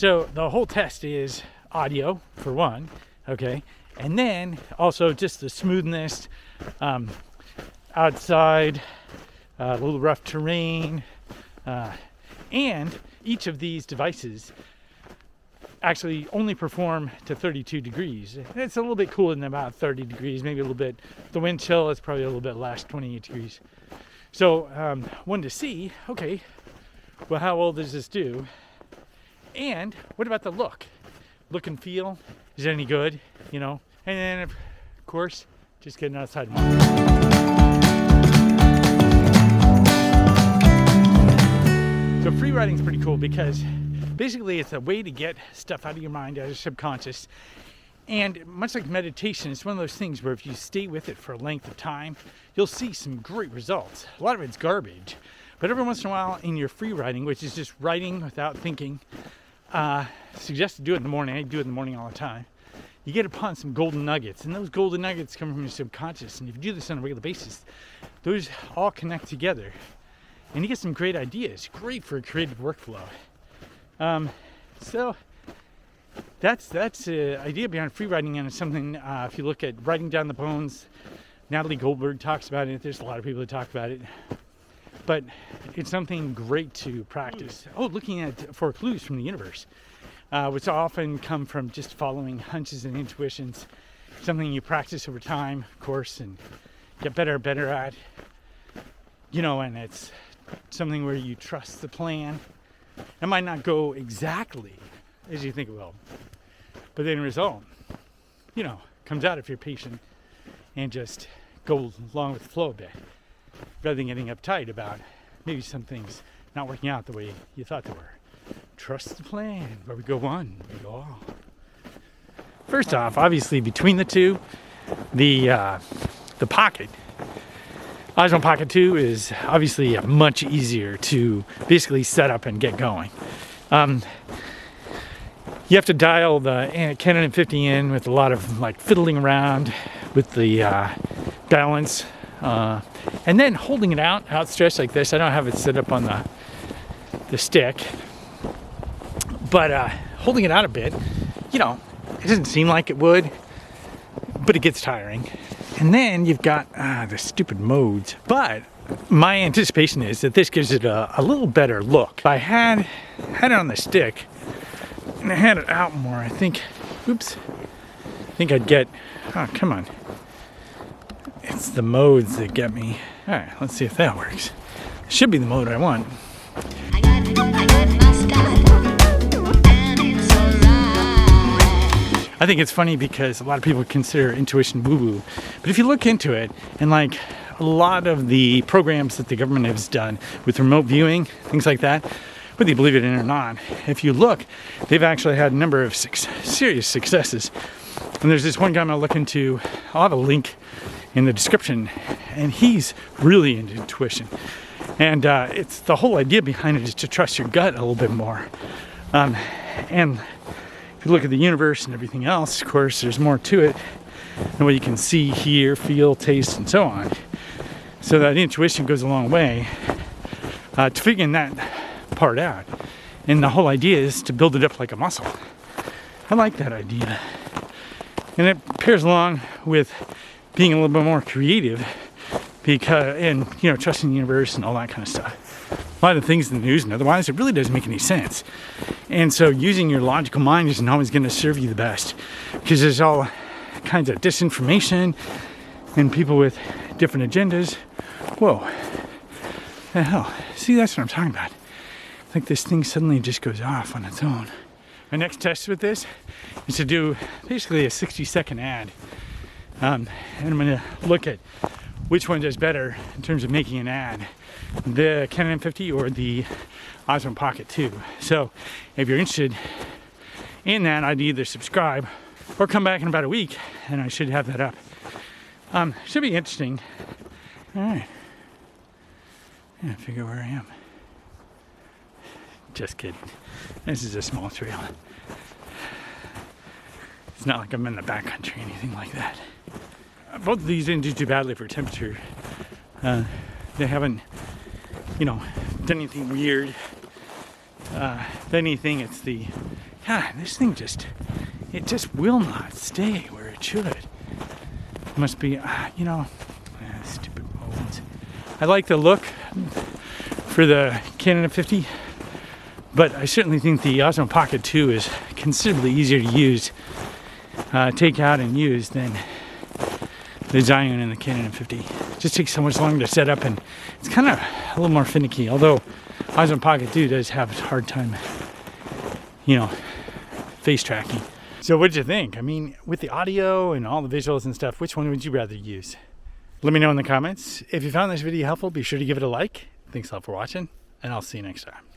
So the whole test is audio for one, okay, and then also just the smoothness, outside, a little rough terrain, and each of these devices actually only perform to 32 degrees. It's a little bit cooler than about 30 degrees, maybe a little bit. The wind chill is probably a little bit less, 28 degrees. So wanted to see, okay, well, how well does this do? And what about the look and feel? Is it any good, you know? And then, of course, just getting outside. So free writing is pretty cool because basically it's a way to get stuff out of your mind, out of your subconscious. And much like meditation, it's one of those things where if you stay with it for a length of time, you'll see some great results. A lot of it's garbage, but every once in a while in your free writing, which is just writing without thinking, suggest to do it in the morning. I do it in the morning all the time. You get upon some golden nuggets, and those golden nuggets come from your subconscious. And if you do this on a regular basis, those all connect together, and you get some great ideas. Great for a creative workflow. So that's the idea behind free writing, and it's something, if you look at Writing Down the Bones, Natalie Goldberg talks about it. There's a lot of people that talk about it, but it's something great to practice. Looking for clues from the universe, which often come from just following hunches and intuitions. Something you practice over time, of course, and get better and better at, you know, and it's something where you trust the plan. It might not go exactly as you think it will, but the end result, you know, comes out if you're patient and just go along with the flow a bit, rather than getting uptight about maybe some things not working out the way you thought they were. Trust the plan. Where we go one, we go all. First off, obviously between the two, the Pocket, Osmo Pocket 2 is obviously much easier to basically set up and get going. You have to dial the Canon M50 in with a lot of like fiddling around with the balance, and then holding it outstretched like this. I don't have it set up on the stick, but holding it out a bit, you know, it doesn't seem like it would, but it gets tiring. And then you've got the stupid modes. But my anticipation is that this gives it a little better look. If I had it on the stick and I had it out more, I think I'd get, oh, come on. It's the modes that get me. All right, let's see if that works. It should be the mode I want. I think it's funny because a lot of people consider intuition woo-woo. But if you look into it, and like a lot of the programs that the government has done with remote viewing, things like that, whether you believe it or not, if you look, they've actually had a number of serious successes. And there's this one guy I'm gonna look into. I'll have a link in the description, and he's really into intuition. And it's the whole idea behind it is to trust your gut a little bit more. And if you look at the universe and everything else, of course, there's more to it than what you can see, hear, feel, taste, and so on. So that intuition goes a long way to figuring that part out. And the whole idea is to build it up like a muscle. I like that idea. And it pairs along with being a little bit more creative, and you know, trusting the universe and all that kind of stuff. A lot of things in the news and otherwise, it really doesn't make any sense. And so using your logical mind isn't always going to serve you the best, because there's all kinds of disinformation and people with different agendas. Whoa, the hell? See, that's what I'm talking about. Like this thing suddenly just goes off on its own. My next test with this is to do basically a 60-second ad. And I'm going to look at which one does better in terms of making an ad, the Canon M50 or the Osmo Pocket 2. So if you're interested in that, I'd either subscribe or come back in about a week and I should have that up. Should be interesting. All right. Yeah, figure where I am. Just kidding. This is a small trail. It's not like I'm in the backcountry or anything like that. Both of these didn't do too badly for temperature. They haven't, you know, done anything weird. If anything, it's the, God, this thing just will not stay where it should. It must be, stupid modes. I like the look for the Canon M50, but I certainly think the Osmo Pocket 2 is considerably easier to use, take out and use than the Zhiyun and the Canon M50. It just takes so much longer to set up, and it's kind of a little more finicky, although Osmo Pocket 2 does have a hard time, face tracking. So what'd you think? I mean, with the audio and all the visuals and stuff, which one would you rather use? Let me know in the comments. If you found this video helpful, be sure to give it a like. Thanks a lot for watching, and I'll see you next time.